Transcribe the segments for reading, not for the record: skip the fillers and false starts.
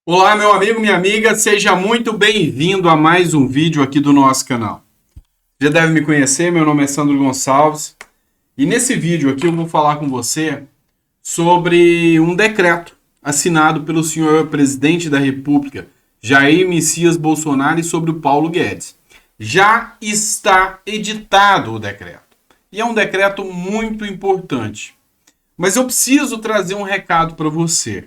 Olá, meu amigo, minha amiga, seja muito bem-vindo a mais um vídeo aqui do nosso canal. Já deve me conhecer, meu nome é Sandro Gonçalves e nesse vídeo aqui eu vou falar com você sobre um decreto assinado pelo senhor presidente da República, Jair Messias Bolsonaro, e sobre o Paulo Guedes. Já está editado o decreto e é um decreto muito importante, mas eu preciso trazer um recado para você.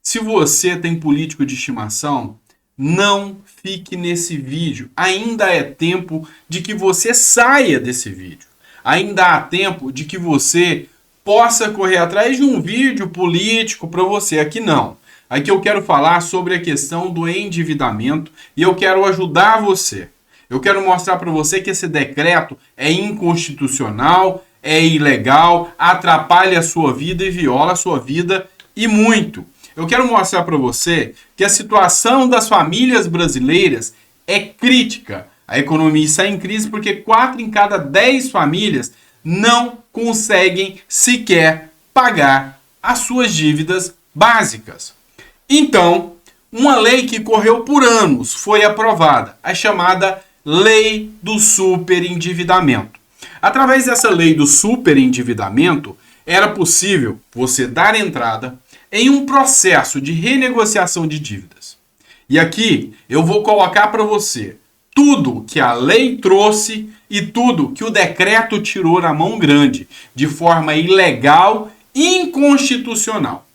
Se você tem político de estimação, não fique nesse vídeo. Ainda é tempo de que você saia desse vídeo. Ainda há tempo de que você possa correr atrás de um vídeo político para você. Aqui não. Aqui eu quero falar sobre a questão do endividamento e eu quero ajudar você. Eu quero mostrar para você que esse decreto é inconstitucional, é ilegal, atrapalha a sua vida e viola a sua vida e muito. Eu quero mostrar para você que a situação das famílias brasileiras é crítica. A economia está em crise porque 4 em cada 10 famílias não conseguem sequer pagar as suas dívidas básicas. Então, uma lei que correu por anos foi aprovada, a chamada Lei do Superendividamento. Através dessa lei do superendividamento, era possível você dar entrada em um processo de renegociação de dívidas. E aqui eu vou colocar para você tudo que a lei trouxe e tudo que o decreto tirou na mão grande, de forma ilegal e inconstitucional.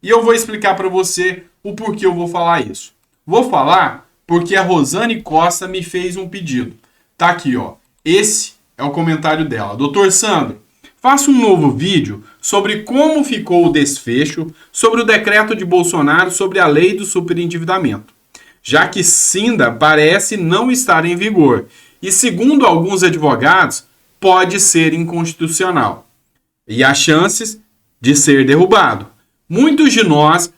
E eu vou explicar para você o porquê eu vou falar isso. Vou falar porque a Rosane Costa me fez um pedido. Tá aqui, ó. Esse é o comentário dela. Doutor Sandro, faça um novo vídeo sobre como ficou o desfecho sobre o decreto de Bolsonaro sobre a lei do superendividamento, já que ainda parece não estar em vigor e, segundo alguns advogados, pode ser inconstitucional e há chances de ser derrubado. Muitos de nós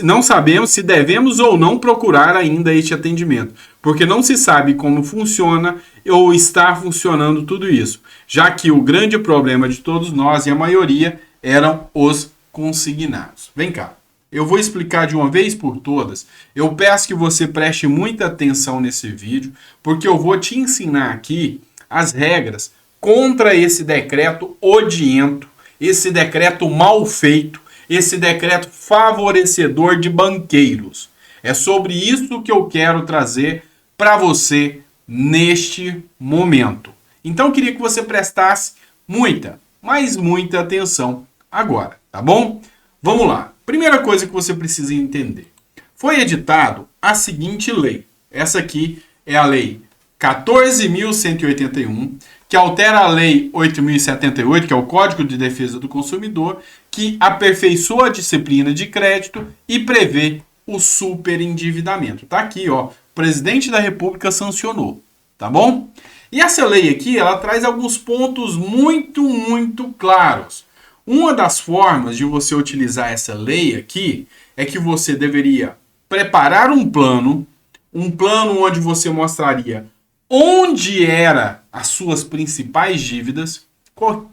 não sabemos se devemos ou não procurar ainda este atendimento, porque não se sabe como funciona ou está funcionando tudo isso, já que o grande problema de todos nós e a maioria eram os consignados. Vem cá, eu vou explicar de uma vez por todas. Eu peço que você preste muita atenção nesse vídeo, porque eu vou te ensinar aqui as regras contra esse decreto odiento, esse decreto mal feito, esse decreto favorecedor de banqueiros. É sobre isso que eu quero trazer para você neste momento. Então eu queria que você prestasse muita, mas muita atenção agora, tá bom? Vamos lá. Primeira coisa que você precisa entender. Foi editado a seguinte lei. Essa aqui é a lei 14.181, que altera a lei 8.078, que é o Código de Defesa do Consumidor, que aperfeiçoa a disciplina de crédito e prevê o superendividamento. Tá aqui, ó. O presidente da República sancionou, tá bom? E essa lei aqui, ela traz alguns pontos muito claros. Uma das formas de você utilizar essa lei aqui é que você deveria preparar um plano onde você mostraria onde eram as suas principais dívidas,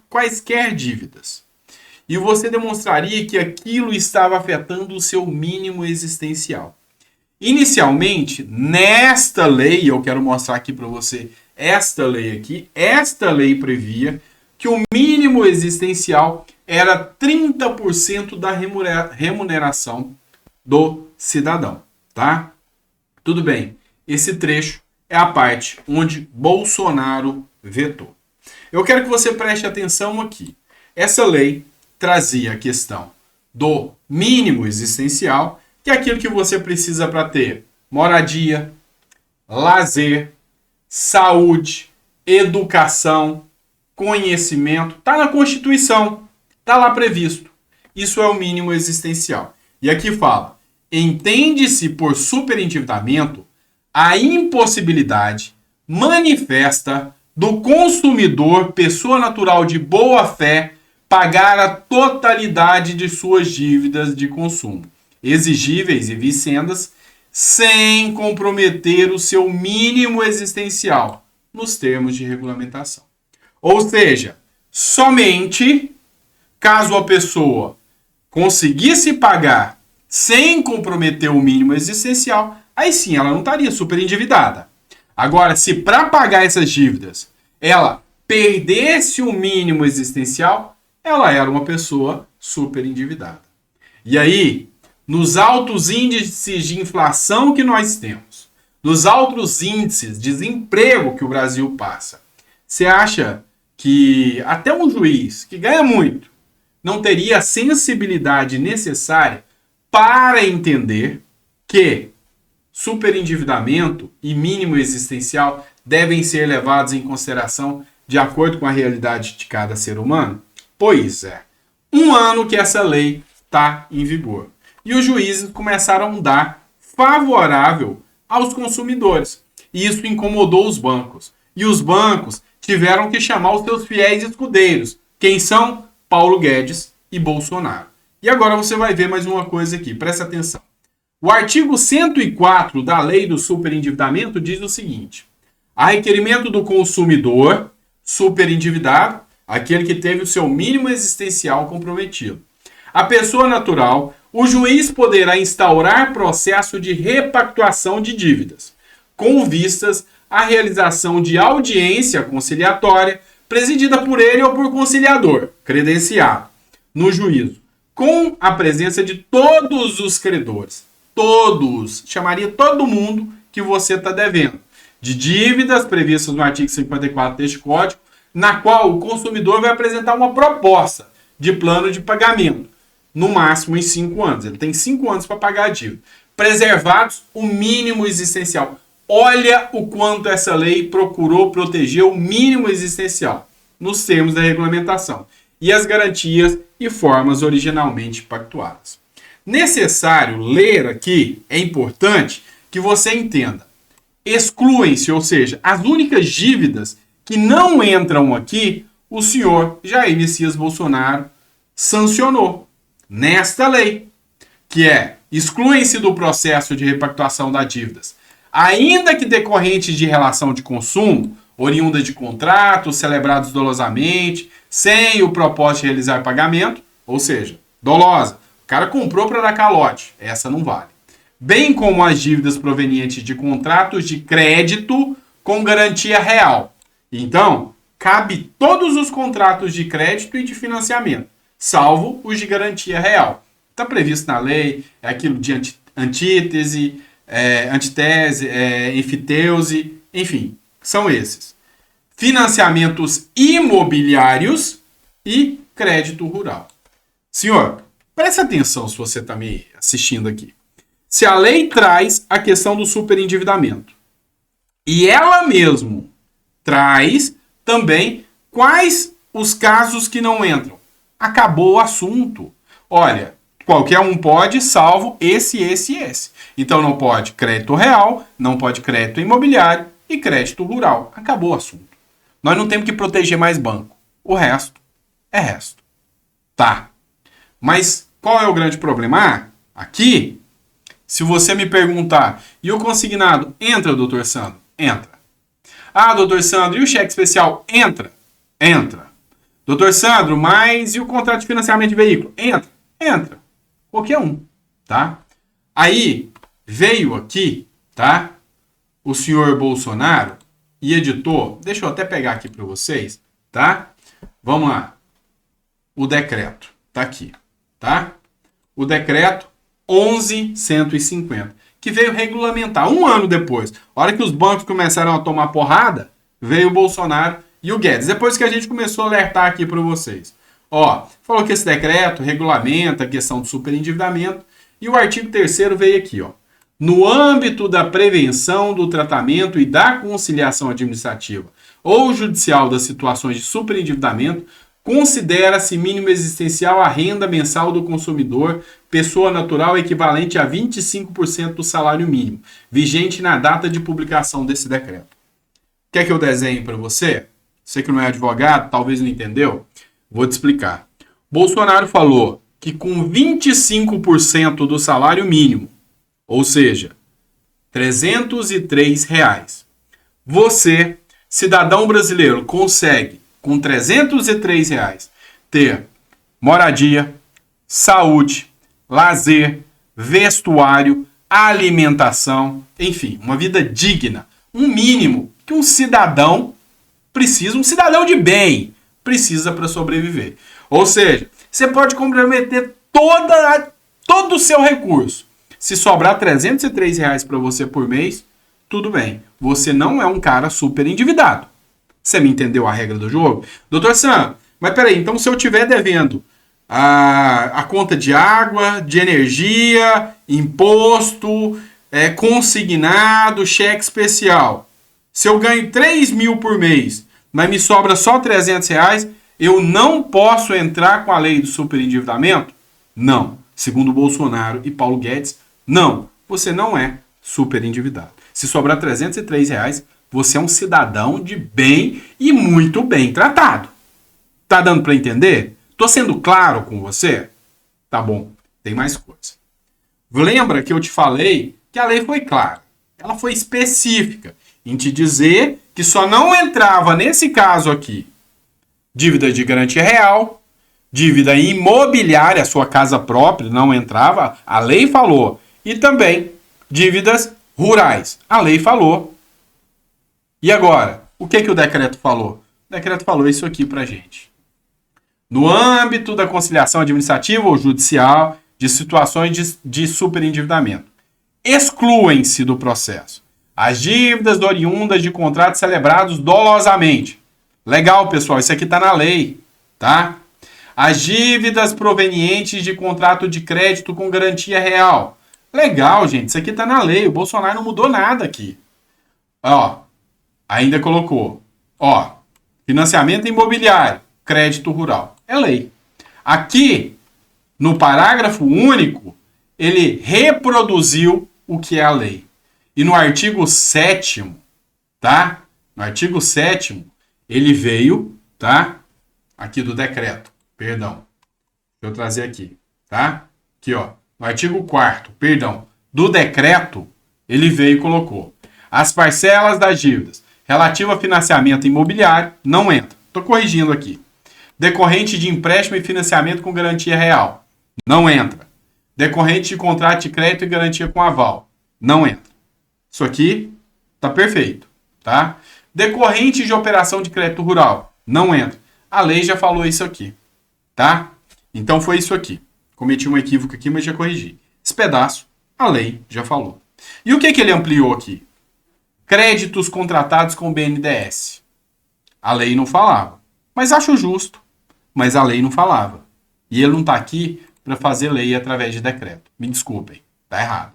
quaisquer dívidas. E você demonstraria que aquilo estava afetando o seu mínimo existencial. Inicialmente, nesta lei, eu quero mostrar aqui para você esta lei previa que o mínimo existencial era 30% da remuneração do cidadão, tá? Tudo bem, esse trecho é a parte onde Bolsonaro vetou. Eu quero que você preste atenção aqui. Essa lei trazia a questão do mínimo existencial, que é aquilo que você precisa para ter moradia, lazer, saúde, educação, conhecimento. Está na Constituição, está lá previsto. Isso é o mínimo existencial. E aqui fala, entende-se por superendividamento a impossibilidade manifesta do consumidor, pessoa natural de boa fé, pagar a totalidade de suas dívidas de consumo, exigíveis e vicendas, sem comprometer o seu mínimo existencial nos termos de regulamentação. Ou seja, somente caso a pessoa conseguisse pagar sem comprometer o mínimo existencial, aí sim ela não estaria super endividada. Agora, se para pagar essas dívidas ela perdesse o mínimo existencial, ela era uma pessoa super endividada. E aí, nos altos índices de inflação que nós temos, nos altos índices de desemprego que o Brasil passa, você acha que até um juiz que ganha muito não teria a sensibilidade necessária para entender que superendividamento e mínimo existencial devem ser levados em consideração de acordo com a realidade de cada ser humano? Pois é, um ano que essa lei está em vigor. E os juízes começaram a dar favorável aos consumidores. E isso incomodou os bancos. E os bancos tiveram que chamar os seus fiéis escudeiros. Quem são? Paulo Guedes e Bolsonaro. E agora você vai ver mais uma coisa aqui, presta atenção. O artigo 104 da lei do superendividamento diz o seguinte: a requerimento do consumidor superendividado, aquele que teve o seu mínimo existencial comprometido, a pessoa natural, o juiz poderá instaurar processo de repactuação de dívidas, com vistas à realização de audiência conciliatória, presidida por ele ou por conciliador, credenciado, no juízo, com a presença de todos os credores. Todos, chamaria todo mundo que você está devendo, de dívidas previstas no artigo 54 deste Código, na qual o consumidor vai apresentar uma proposta de plano de pagamento, no máximo em 5 anos. Ele tem 5 anos para pagar a dívida. Preservados o mínimo existencial. Olha o quanto essa lei procurou proteger o mínimo existencial, nos termos da regulamentação, e as garantias e formas originalmente pactuadas. Necessário ler aqui, é importante que você entenda. Excluem-se, ou seja, as únicas dívidas que não entram aqui, o senhor Jair Messias Bolsonaro sancionou nesta lei, que é: excluem-se do processo de repactuação das dívidas, ainda que decorrentes de relação de consumo, oriunda de contratos celebrados dolosamente, sem o propósito de realizar pagamento, ou seja, dolosa. O cara comprou para dar calote, essa não vale. Bem como as dívidas provenientes de contratos de crédito com garantia real. Então, cabe todos os contratos de crédito e de financiamento, salvo os de garantia real. Está previsto na lei, é aquilo de antítese, antitese, enfiteuse, enfim, são esses. Financiamentos imobiliários e crédito rural. Senhor, preste atenção se você está me assistindo aqui. Se a lei traz a questão do superendividamento e ela mesmo traz também quais os casos que não entram, acabou o assunto. Olha, qualquer um pode, salvo esse. Então não pode crédito real, não pode crédito imobiliário e crédito rural. Acabou o assunto. Nós não temos que proteger mais banco. O resto é resto. Tá. Mas qual é o grande problema? Aqui, se você me perguntar, e o consignado entra, doutor Sandro? Entra. Ah, doutor Sandro, e o cheque especial? Entra. Entra. Doutor Sandro, mas e o contrato de financiamento de veículo? Entra. Entra. Qualquer um, tá? Aí, veio aqui, tá? O senhor Bolsonaro e editou, deixa eu até pegar aqui para vocês, tá? Vamos lá. O decreto, tá aqui, tá? O decreto 11.150, que veio regulamentar, um ano depois. A hora que os bancos começaram a tomar porrada, veio o Bolsonaro e o Guedes. Depois que a gente começou a alertar aqui para vocês. Ó, falou que esse decreto regulamenta a questão do superendividamento. E o artigo 3º veio aqui, ó. No âmbito da prevenção, do tratamento e da conciliação administrativa ou judicial das situações de superendividamento, considera-se mínimo existencial a renda mensal do consumidor, pessoa natural equivalente a 25% do salário mínimo, vigente na data de publicação desse decreto. Quer que eu desenhe para você? Você que não é advogado, talvez não entendeu? Vou te explicar. Bolsonaro falou que com 25% do salário mínimo, ou seja, R$303, você, cidadão brasileiro, consegue, com R$303, ter moradia, saúde, lazer, vestuário, alimentação, enfim, uma vida digna. Um mínimo que um cidadão precisa, um cidadão de bem, precisa para sobreviver. Ou seja, você pode comprometer todo o seu recurso. Se sobrar R$ 303 para você por mês, tudo bem. Você não é um cara super endividado. Você me entendeu a regra do jogo? Doutor Sam, mas peraí, então se eu estiver devendo a conta de água, de energia, imposto, consignado, cheque especial. Se eu ganho 3 mil por mês, mas me sobra só R$ 300, eu não posso entrar com a lei do superendividamento? Não. Segundo Bolsonaro e Paulo Guedes, não. Você não é superendividado. Se sobrar R$ 303, você é um cidadão de bem e muito bem tratado. Tá dando para entender? Tô sendo claro com você? Tá bom, tem mais coisa. Lembra que eu te falei que a lei foi clara. Ela foi específica em te dizer que só não entrava nesse caso aqui dívida de garantia real, dívida imobiliária, sua casa própria não entrava, a lei falou. E também dívidas rurais, a lei falou. E agora, o que o decreto falou? O decreto falou isso aqui pra gente. No âmbito da conciliação administrativa ou judicial de situações de superendividamento, excluem-se do processo as dívidas oriundas de contratos celebrados dolosamente. Legal, pessoal, isso aqui está na lei, tá? As dívidas provenientes de contrato de crédito com garantia real. Legal, gente, isso aqui está na lei. O Bolsonaro não mudou nada aqui. Ó, ainda colocou, financiamento imobiliário, crédito rural. É lei. Aqui, no parágrafo único, ele reproduziu o que é a lei. E no artigo 7º, tá? No artigo 7º, ele veio, tá? Aqui do decreto, perdão. Deixa eu trazer aqui, tá? Aqui, ó. No artigo 4º, perdão, do decreto, ele veio e colocou. As parcelas das dívidas relativa a financiamento imobiliário não entra. Estou corrigindo aqui. Decorrente de empréstimo e financiamento com garantia real. Não entra. Decorrente de contrato de crédito e garantia com aval. Não entra. Isso aqui tá perfeito, tá? Decorrente de operação de crédito rural. Não entra. A lei já falou isso aqui, tá? Então foi isso aqui. Cometi um equívoco aqui, mas já corrigi. Esse pedaço, a lei já falou. E o que ele ampliou aqui? Créditos contratados com BNDES. A lei não falava. Mas acho justo. Mas a lei não falava. E ele não está aqui para fazer lei através de decreto. Me desculpem, tá errado.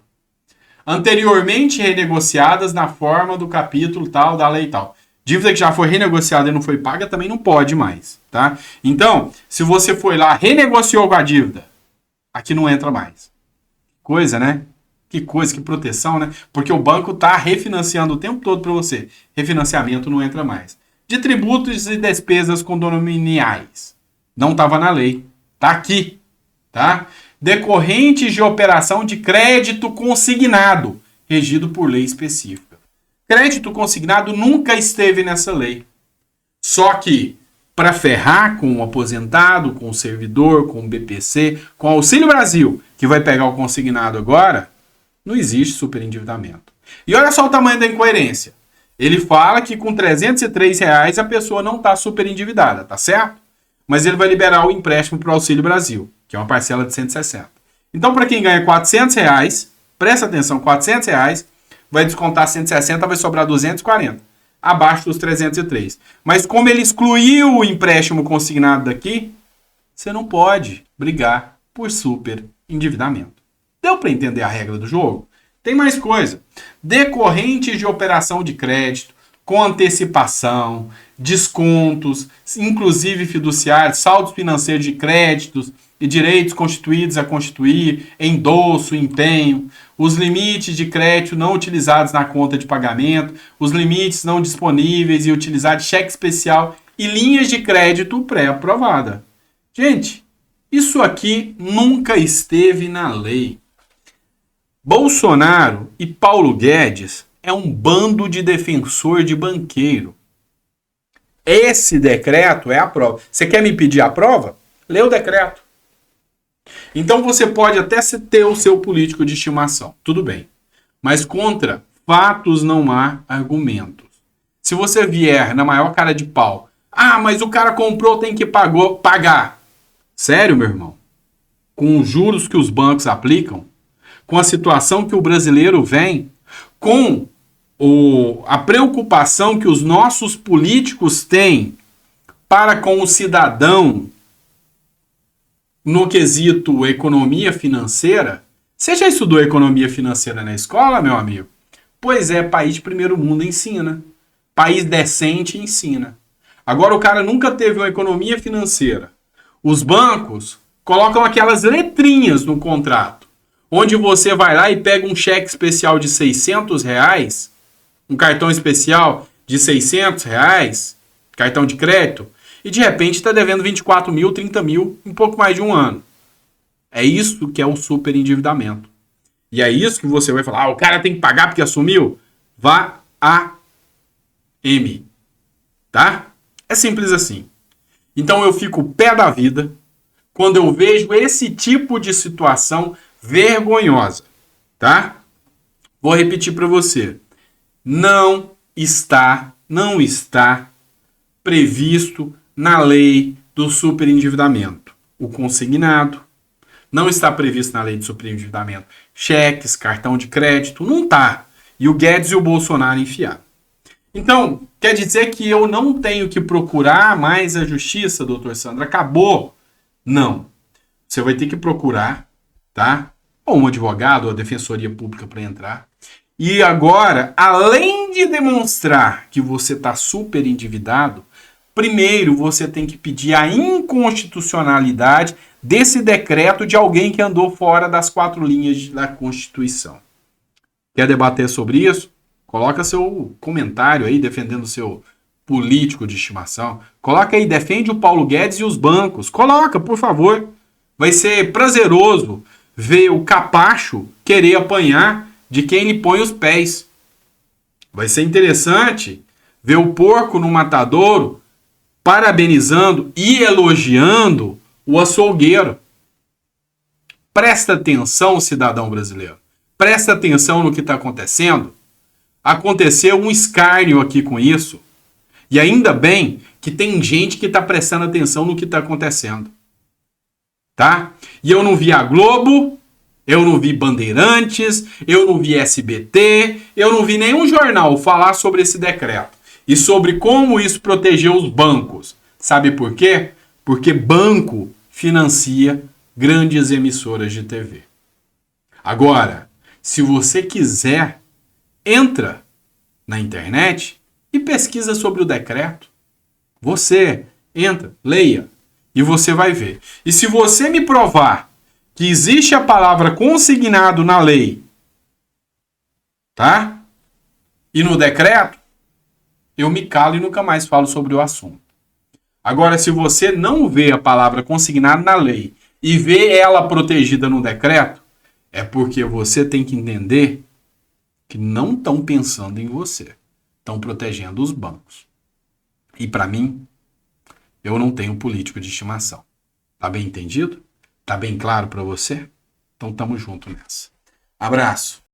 Anteriormente renegociadas na forma do capítulo tal, da lei tal. Dívida que já foi renegociada e não foi paga também não pode mais, tá? Então, se você foi lá, renegociou com a dívida, aqui não entra mais. Coisa, né? Que coisa, que proteção, né? Porque o banco está refinanciando o tempo todo para você. Refinanciamento não entra mais. De tributos e despesas condominiais. Não estava na lei. Está aqui. Tá? Decorrentes de operação de crédito consignado, regido por lei específica. Crédito consignado nunca esteve nessa lei. Só que, para ferrar com o aposentado, com o servidor, com o BPC, com o Auxílio Brasil, que vai pegar o consignado agora, não existe superendividamento. E olha só o tamanho da incoerência. Ele fala que com R$303 a pessoa não está superendividada, tá certo? Mas ele vai liberar o empréstimo para o Auxílio Brasil, que é uma parcela de 160. Então, para quem ganha R$400, presta atenção, R$400, vai descontar 160, vai sobrar 240, abaixo dos 303. Mas como ele excluiu o empréstimo consignado daqui, você não pode brigar por superendividamento. Deu para entender a regra do jogo? Tem mais coisa. Decorrentes de operação de crédito, com antecipação, descontos, inclusive fiduciários, saldos financeiros de créditos e direitos constituídos a constituir, endosso, empenho, os limites de crédito não utilizados na conta de pagamento, os limites não disponíveis e utilizados cheque especial e linhas de crédito pré-aprovada. Gente, isso aqui nunca esteve na lei. Bolsonaro e Paulo Guedes é um bando de defensor de banqueiro. Esse decreto é a prova. Você quer me pedir a prova? Lê o decreto. Então você pode até ter o seu político de estimação, tudo bem. Mas contra fatos não há argumentos. Se você vier na maior cara de pau, mas o cara comprou, tem que pagar. Sério, meu irmão? Com os juros que os bancos aplicam, com a situação que o brasileiro vem, com a preocupação que os nossos políticos têm para com o cidadão no quesito economia financeira. Você já estudou economia financeira na escola, meu amigo? Pois é, país de primeiro mundo ensina. País decente ensina. Agora o cara nunca teve uma economia financeira. Os bancos colocam aquelas letrinhas no contrato, onde você vai lá e pega um cheque especial de R$600, um cartão especial de R$600, cartão de crédito, e de repente está devendo 24 mil, 30 mil em pouco mais de um ano. É isso que é o superendividamento. E é isso que você vai falar, o cara tem que pagar porque assumiu? Vá a M. Tá? É simples assim. Então eu fico pé da vida quando eu vejo esse tipo de situação vergonhosa. Tá? Vou repetir para você. Não está previsto na lei do superendividamento o consignado. Não está previsto na lei de superendividamento cheques, cartão de crédito, não está. E o Guedes e o Bolsonaro enfiaram. Então, quer dizer que eu não tenho que procurar mais a justiça, doutor Sandro? Acabou? Não. Você vai ter que procurar, tá? Ou um advogado, ou a defensoria pública para entrar. E agora, além de demonstrar que você está super endividado, primeiro você tem que pedir a inconstitucionalidade desse decreto de alguém que andou fora das 4 linhas da Constituição. Quer debater sobre isso? Coloca seu comentário aí defendendo seu político de estimação. Coloca aí, defende o Paulo Guedes e os bancos. Coloca, por favor. Vai ser prazeroso ver o capacho querer apanhar de quem lhe põe os pés. Vai ser interessante ver o porco no matadouro parabenizando e elogiando o açougueiro. Presta atenção, cidadão brasileiro. Presta atenção no que está acontecendo. Aconteceu um escárnio aqui com isso. E ainda bem que tem gente que está prestando atenção no que está acontecendo. Tá? E eu não vi a Globo, eu não vi Bandeirantes, eu não vi SBT, eu não vi nenhum jornal falar sobre esse decreto. E sobre como isso protegeu os bancos. Sabe por quê? Porque banco financia grandes emissoras de TV. Agora, se você quiser, entra na internet e pesquisa sobre o decreto. Você entra, leia, e você vai ver. E se você me provar que existe a palavra consignado na lei, tá? E no decreto, eu me calo e nunca mais falo sobre o assunto. Agora, se você não vê a palavra consignada na lei e vê ela protegida no decreto, é porque você tem que entender que não estão pensando em você. Estão protegendo os bancos. E para mim, eu não tenho político de estimação. Tá bem entendido? Tá bem claro para você? Então tamo junto nessa. Abraço.